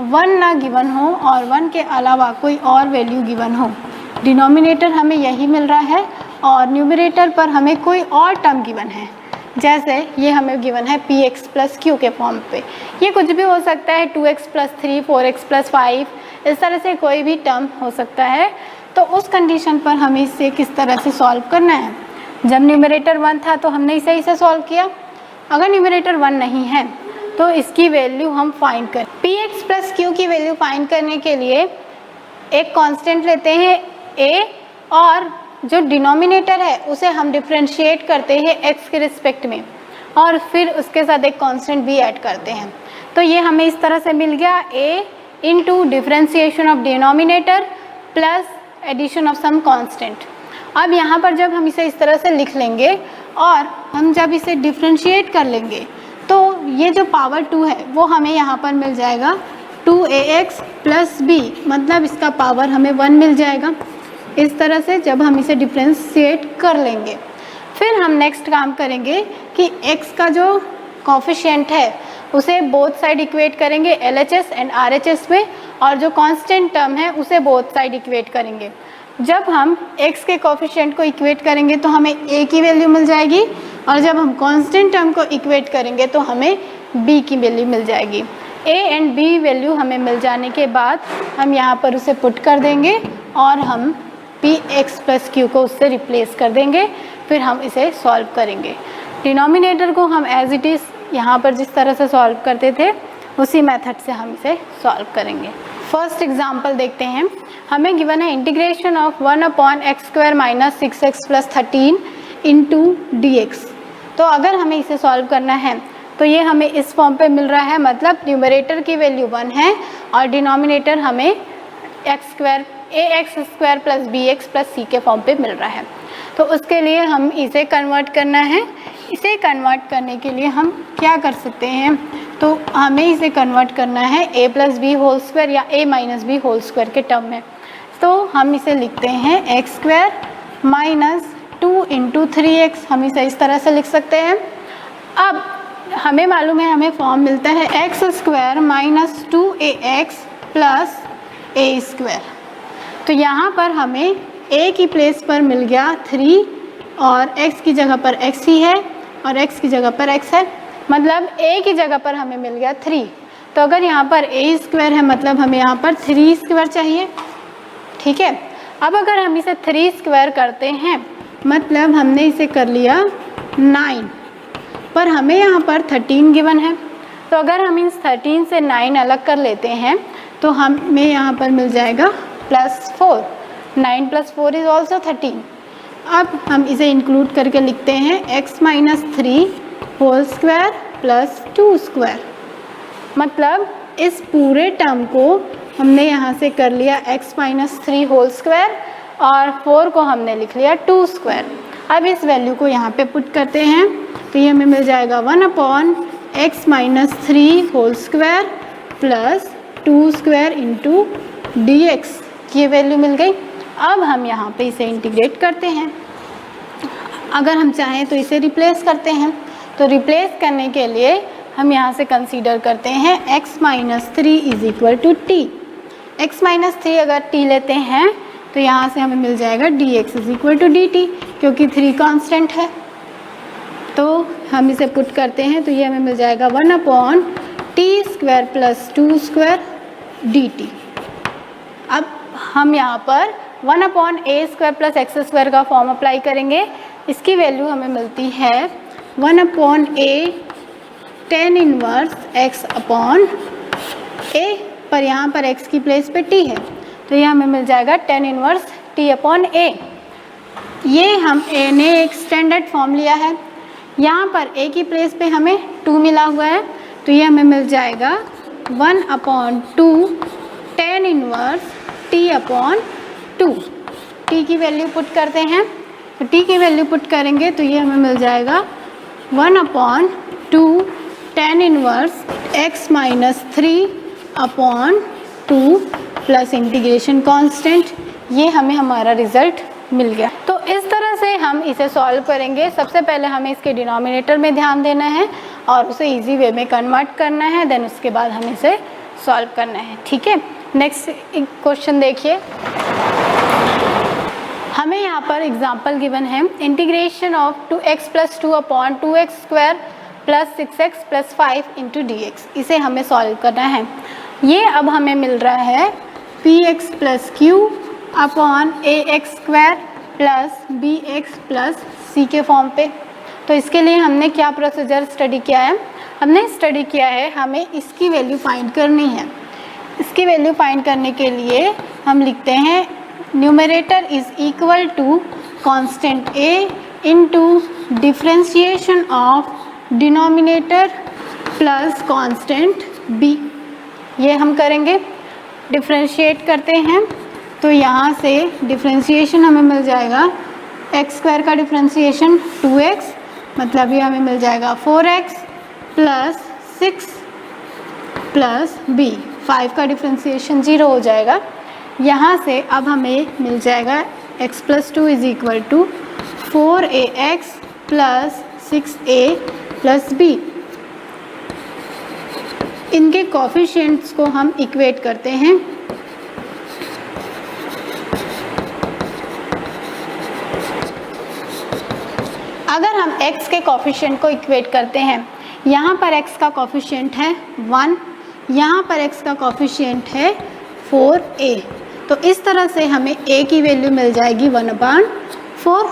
1 ना गिवन हो और 1 के अलावा कोई और वैल्यू गिवन हो, डिनोमिनेटर हमें यही मिल रहा है और न्यूमरेटर पर हमें कोई और टर्म गिवन है, जैसे ये हमें गिवन है px प्लस q के फॉर्म पे। ये कुछ भी हो सकता है, 2x प्लस 3, 4x प्लस 5, इस तरह से कोई भी टर्म हो सकता है। तो उस कंडीशन पर हमें इसे किस तरह से सॉल्व करना है। जब न्यूमरेटर 1 था तो हमने इसे सॉल्व किया। अगर न्यूमरेटर 1 नहीं है तो इसकी वैल्यू हम फाइंड करें। px प्लस q की वैल्यू फाइंड करने के लिए एक कांस्टेंट लेते हैं a और जो डिनोमिनेटर है उसे हम डिफरेंशिएट करते हैं x के रिस्पेक्ट में और फिर उसके साथ एक कांस्टेंट भी ऐड करते हैं। तो ये हमें इस तरह से मिल गया a into differentiation of denominator plus addition of some constant. अब यहाँ पर जब हम इसे इस तरह से लिख लेंगे और हम जब इसे डिफरेंशिएट कर लेंगे तो ये जो पावर 2 है वो हमें यहाँ पर मिल जाएगा 2ax प्लस b, मतलब इसका पावर हमें 1 मिल जाएगा। इस तरह से जब हम इसे डिफरेंशिएट कर लेंगे फिर हम नेक्स्ट काम करेंगे कि x का जो कोफिशिएंट है उसे बोथ साइड इक्वेट करेंगे LHS एंड RHS में और जो कांस्टेंट टर्म है उसे बोथ साइड इक्वेट करेंगे। जब हम x के कोफिशिएंट को इक्वेट करेंगे तो हमें a की वैल्यू मिल जाएगी और जब हम कांस्टेंट टर्म को इक्वेट करेंगे तो हमें b की वैल्यू मिल जाएगी। a एंड b वैल्यू हमें मिल जाने के बाद हम यहाँ पर उसे पुट कर देंगे और हम px प्लस q को उससे रिप्लेस कर देंगे। फिर हम इसे सॉल्व करेंगे। डिनोमिनेटर को हम एज इट इज़ यहाँ पर जिस तरह से सॉल्व करते थे उसी मेथड से हम इसे सॉल्व करेंगे। फर्स्ट एग्जांपल देखते हैं। हमें गिवन है integration of 1/x² minus 6x plus 13 into dx। तो अगर हमें इसे सॉल्व करना है तो ये हमें इस फॉर्म पे मिल रहा है, मतलब न्यूमरेटर की वैल्यू 1 है और डिनोमिनेटर हमें ax² plus bx plus c के फॉर्म पे मिल रहा है। तो उसके लिए हम इसे कन्वर्ट करना है। इसे कन्वर्ट करने के लिए हम क्या कर सकते हैं, तो हमें इसे कन्वर्ट करना है a plus B whole square या a minus B whole square के टर्म में। तो हम इसे लिखते हैं x² माइनस 2 इंटू 3x, हम इसे इस तरह से लिख सकते हैं। अब हमें मालूम है, हमें फॉर्म मिलता है x² minus 2ax plus a²। तो यहाँ पर हमें a की प्लेस पर मिल गया 3 और x की जगह पर x ही है और x की जगह पर x है, मतलब a की जगह पर हमें मिल गया 3। तो अगर यहाँ पर a² है मतलब हमें यहाँ पर 3² चाहिए। ठीक है, अब अगर हम इसे 3² करते हैं मतलब हमने इसे कर लिया 9, पर हमें यहाँ पर 13 गिवन है। तो अगर हम इस 13 से 9 अलग कर लेते हैं तो हमें यहाँ पर मिल जाएगा +4। 9 + 4 इज़ ऑल्सो 13। अब हम इसे इंक्लूड करके लिखते हैं x minus 3 whole square plus 2²। मतलब इस पूरे टर्म को हमने यहाँ से कर लिया x माइनस 3 होल स्क्वायर और 4 को हमने लिख लिया 2²। अब इस वैल्यू को यहाँ पे पुट करते हैं तो ये हमें मिल जाएगा 1/x minus 3 whole square plus 2² into dx की ये वैल्यू मिल गई। अब हम यहाँ पे इसे इंटीग्रेट करते हैं। अगर हम चाहें तो इसे रिप्लेस करते हैं। तो रिप्लेस करने के लिए हम यहाँ से कंसीडर करते हैं x minus 3 is equal to T. x minus 3 अगर t लेते हैं तो यहाँ से हमें मिल जाएगा dx is equal to dt, क्योंकि 3 कांस्टेंट है। तो हम इसे पुट करते हैं तो ये हमें मिल जाएगा 1/t² प्लस 2² dt। अब हम यहाँ पर 1/a² प्लस x² का फॉर्म अप्लाई करेंगे। इसकी वैल्यू हमें मिलती है 1/a tan इनवर्स x/a, पर यहाँ पर x की प्लेस पे t है तो ये हमें मिल जाएगा tan इनवर्स t/a। ये हम a ने एक स्टैंडर्ड फॉर्म लिया है, यहाँ पर a की प्लेस पे हमें 2 मिला हुआ है तो ये हमें मिल जाएगा 1/2 tan इनवर्स t/2। t की वैल्यू पुट करते हैं तो t की वैल्यू पुट करेंगे तो ये हमें मिल जाएगा 1/2 tan inverse x minus 3/2 plus integration constant. ये हमें हमारा रिजल्ट मिल गया। तो इस तरह से हम इसे सॉल्व करेंगे। सबसे पहले हमें इसके डिनोमिनेटर में ध्यान देना है और उसे इजी वे में कन्वर्ट करना है, देन उसके बाद हम इसे सॉल्व करना है। ठीक है, नेक्स्ट क्वेश्चन देखिए। हमें यहाँ पर एग्जाम्पल गिवन है integration of 2x plus 2/2x² plus 6x plus 5 into dx। इसे हमें सॉल्व करना है। ये अब हमें मिल रहा है px plus q/ax² plus bx plus c के फॉर्म पे। तो इसके लिए हमने क्या प्रोसीजर स्टडी किया है? हमने स्टडी किया है हमें इसकी वैल्यू फाइंड करनी है। इसकी वैल्यू फाइंड करने के लिए हम लिखते हैं numerator is equal to constant a into differentiation of denominator plus constant b। ये हम करेंगे, डिफ्रेंशिएट करते हैं तो यहाँ से डिफ्रेंशिएशन हमें मिल जाएगा x² का डिफ्रेंशिएशन 2x, मतलब ये हमें मिल जाएगा 4x प्लस 6 प्लस b। 5 का डिफ्रेंशिएशन 0 हो जाएगा। यहाँ से अब हमें मिल जाएगा x plus 2 is equal to 4ax plus 6a plus b। इनके कोफिशिएंट्स को हम इक्वेट करते हैं। अगर हम x के कोफिशिएंट को इक्वेट करते हैं, यहाँ पर x का कोफिशिएंट है 1, यहाँ पर x का कोफिशिएंट है 4a, तो इस तरह से हमें a की वैल्यू मिल जाएगी 1/4।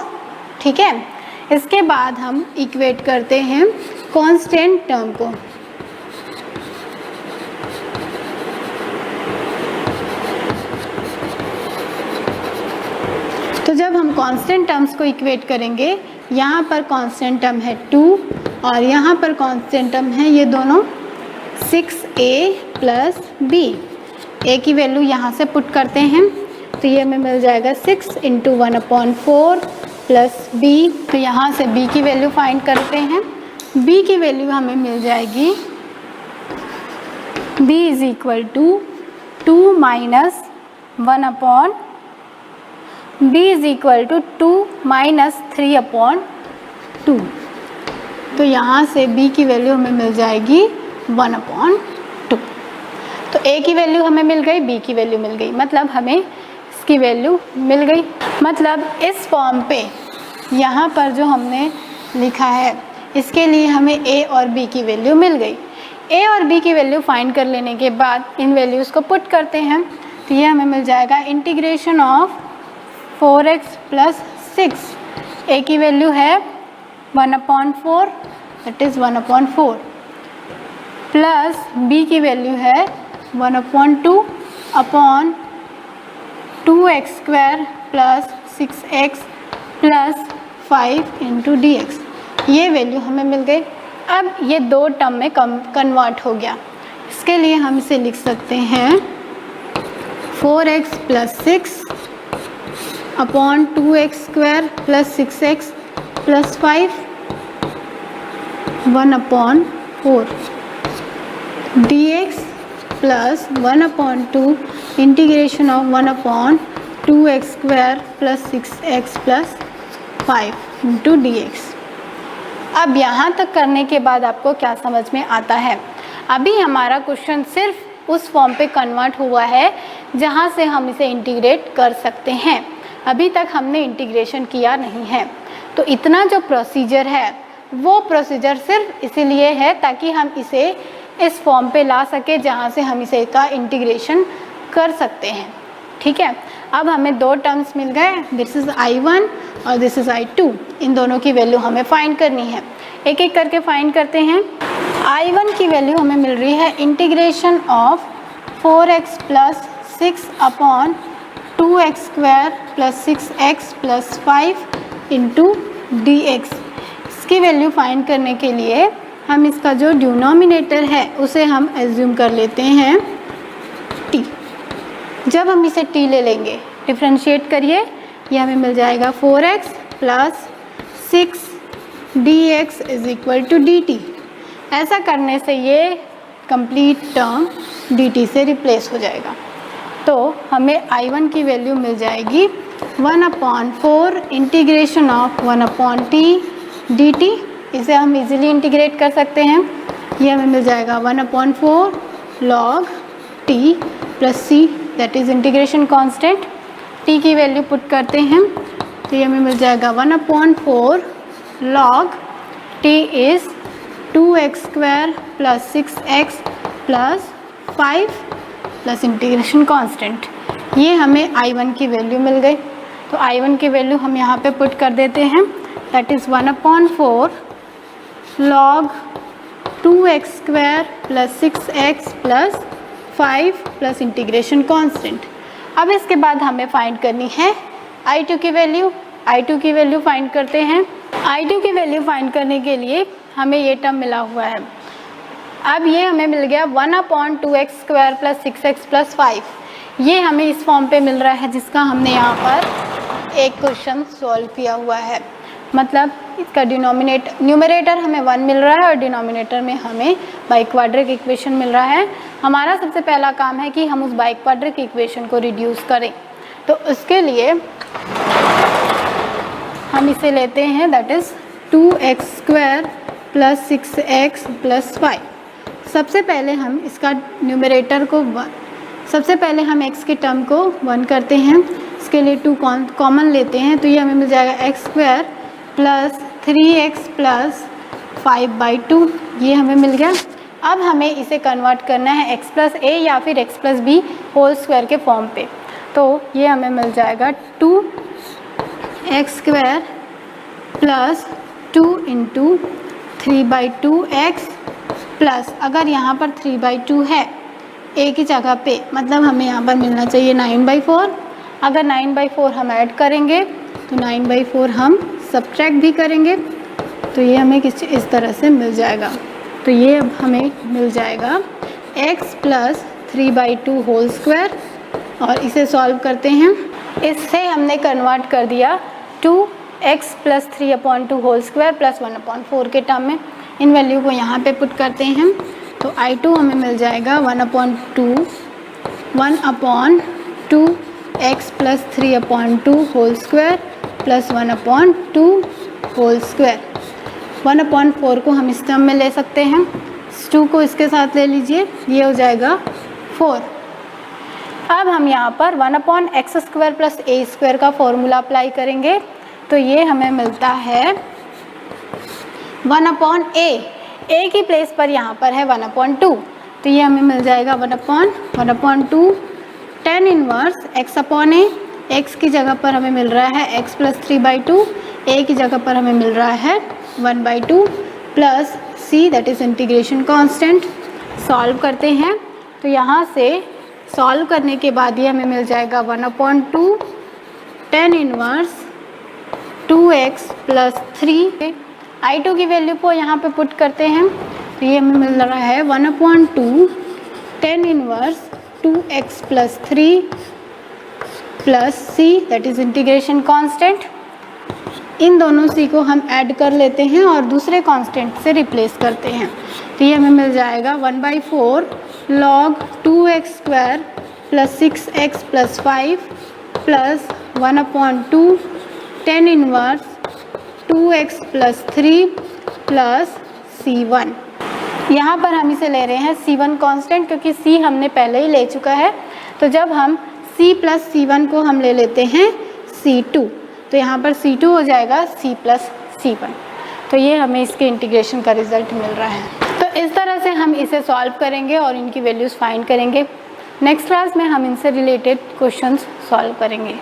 ठीक है, इसके बाद हम इक्वेट करते हैं कांस्टेंट टर्म को। तो जब हम कांस्टेंट टर्म्स को इक्वेट करेंगे, यहाँ पर कांस्टेंट टर्म है 2 और यहाँ पर कांस्टेंट टर्म है ये दोनों 6a प्लस b। a की वैल्यू यहाँ से पुट करते हैं तो ये हमें मिल जाएगा 6 इंटू 1/4 प्लस b। तो यहाँ से b की वैल्यू फाइंड करते हैं। b की वैल्यू हमें मिल जाएगी b is equal to 2 minus 1/b is equal to 2 minus 3/2। तो यहाँ से b की वैल्यू हमें मिल जाएगी 1/2। तो a की वैल्यू हमें मिल गई, b की वैल्यू मिल गई, मतलब हमें इसकी वैल्यू मिल गई। मतलब इस फॉर्म पे यहाँ पर जो हमने लिखा है इसके लिए हमें a और b की वैल्यू मिल गई। a और b की वैल्यू फाइंड कर लेने के बाद इन वैल्यूज़ को पुट करते हैं तो ये हमें मिल जाएगा integration of 4x plus 6। a की वैल्यू है 1/4, दैट इज़ 1/4, प्लस b की वैल्यू है 1/2 upon 2x² plus 6x plus 5 into dx। ये वैल्यू हमें मिल गई। अब ये दो टर्म में कन्वर्ट हो गया। इसके लिए हम इसे लिख सकते हैं 4x plus 6 upon 2x² plus 6x plus 5 1/4 dx plus 1/2 integration of 1/2x² plus 6x plus 5 into dx। अब यहाँ तक करने के बाद आपको क्या समझ में आता है? अभी हमारा क्वेश्चन सिर्फ उस फॉर्म पे कन्वर्ट हुआ है जहाँ से हम इसे इंटीग्रेट कर सकते हैं। अभी तक हमने इंटीग्रेशन किया नहीं है। तो इतना जो प्रोसीजर है वो प्रोसीजर सिर्फ इसीलिए है ताकि हम इसे इस फॉर्म पे ला सके जहाँ से हम इसे का इंटीग्रेशन कर सकते हैं। ठीक है, अब हमें दो टर्म्स मिल गए, दिस इज़ I1 और दिस इज़ I2। इन दोनों की वैल्यू हमें फाइंड करनी है। एक एक करके फाइंड करते हैं। I1 की वैल्यू हमें मिल रही है integration of 4x plus 6 upon 2x square plus 6x plus 5 into dx। इसकी वैल्यू फाइंड करने के लिए हम इसका जो डिनोमिनेटर है उसे हम एज्यूम कर लेते हैं t। जब हम इसे t ले लेंगे, डिफ्रेंशिएट करिए, ये हमें मिल जाएगा 4x plus 6 dx is equal to dt। ऐसा करने से ये कंप्लीट टर्म dt से रिप्लेस हो जाएगा। तो हमें I1 की वैल्यू मिल जाएगी 1/4 इंटीग्रेशन ऑफ 1/t dt। इसे हम इजीली इंटीग्रेट कर सकते हैं। ये हमें मिल जाएगा 1/4 log t plus c, that is integration constant. t की वैल्यू पुट करते हैं तो ये हमें मिल जाएगा 1/4 log t is 2x square plus 6x plus 5 plus integration constant. ये हमें I1 की वैल्यू मिल गई। तो I1 की वैल्यू हम यहाँ पे पुट कर देते हैं, that is 1/4 log 2x square plus 6x plus 5 plus integration constant. अब इसके बाद हमें फाइंड करनी है I2 की वैल्यू। I2 की वैल्यू फाइंड करते हैं। I2 की वैल्यू फाइंड करने के लिए हमें ये टर्म मिला हुआ है। अब ये हमें मिल गया 1/2x square plus 6x plus 5। ये हमें इस फॉर्म पे मिल रहा है जिसका हमने यहाँ पर एक क्वेश्चन सॉल्व किया हुआ है। मतलब इसका न्यूमरेटर हमें 1 मिल रहा है और डिनोमिनेटर में हमें बाइक्वाड्रिक इक्वेशन मिल रहा है। हमारा सबसे पहला काम है कि हम उस बाइक्वाड्रिक इक्वेशन को रिड्यूस करें। तो उसके लिए हम इसे लेते हैं, that is 2x square plus 6x plus 5। सबसे पहले हम इसका न्यूमरेटर को सबसे पहले हम x के टर्म को 1 करते हैं। इसके लिए 2 कॉमन लेते हैं तो ये हमें मिल जाएगा x square plus 3x plus 5/2। ये हमें मिल गया। अब हमें इसे कन्वर्ट करना है x प्लस a या फिर x plus b whole square के फॉर्म पे। तो ये हमें मिल जाएगा 2x square plus 2 into 3/2x plus, अगर यहाँ पर 3/2 है a की जगह पे, मतलब हमें यहाँ पर मिलना चाहिए 9/4। अगर 9/4 हम ऐड करेंगे तो 9/4 हम सब्ट्रैक्ट भी करेंगे तो ये हमें इस तरह से मिल जाएगा। तो ये अब हमें मिल जाएगा x प्लस 3/2 होल स्क्वायर। और इसे सॉल्व करते हैं। इससे हमने कन्वर्ट कर दिया 2x plus 3/2 whole square plus 1/4 के टर्म में। इन वैल्यू को यहाँ पे पुट करते हैं तो I2 हमें मिल जाएगा 1/2 x plus 3/2 whole square plus 1/2 whole square. 1/4 को हम इस टर्म में ले सकते हैं, इस 2 को इसके साथ ले लीजिए, ये हो जाएगा 4। अब हम यहाँ पर 1/x square plus a square का फॉर्मूला अप्लाई करेंगे तो ये हमें मिलता है 1/a की प्लेस पर यहाँ पर है 1/2 तो ये हमें मिल जाएगा 1/2 tan इनवर्स x/a। x की जगह पर हमें मिल रहा है x प्लस 3/2, a की जगह पर हमें मिल रहा है 1/2 plus c, that is integration constant. Solve करते हैं तो यहाँ से सॉल्व करने के बाद ये हमें मिल जाएगा 1/2 tan inverse 2x plus 3। I2 की वैल्यू को यहाँ पे पुट करते हैं तो ये हमें मिल रहा है 1/2 tan इनवर्स 2x प्लस 3 प्लस c, that is integration constant. इन दोनों c को हम ऐड कर लेते हैं और दूसरे कांस्टेंट से रिप्लेस करते हैं तो ये हमें मिल जाएगा 1/4 log 2x square plus 6x plus 5 plus 1/2 tan inverse 2x plus 3 plus C1। यहाँ पर हम इसे ले रहे हैं C1 कांस्टेंट, क्योंकि C हमने पहले ही ले चुका है। तो जब हम C प्लस C1 को हम ले लेते हैं C2, तो यहाँ पर C2 हो जाएगा C प्लस C1। तो ये हमें इसके इंटीग्रेशन का रिजल्ट मिल रहा है। तो इस तरह से हम इसे सॉल्व करेंगे और इनकी वैल्यूज़ फाइंड करेंगे। नेक्स्ट क्लास में हम इनसे रिलेटेड क्वेश्चंस सॉल्व करेंगे।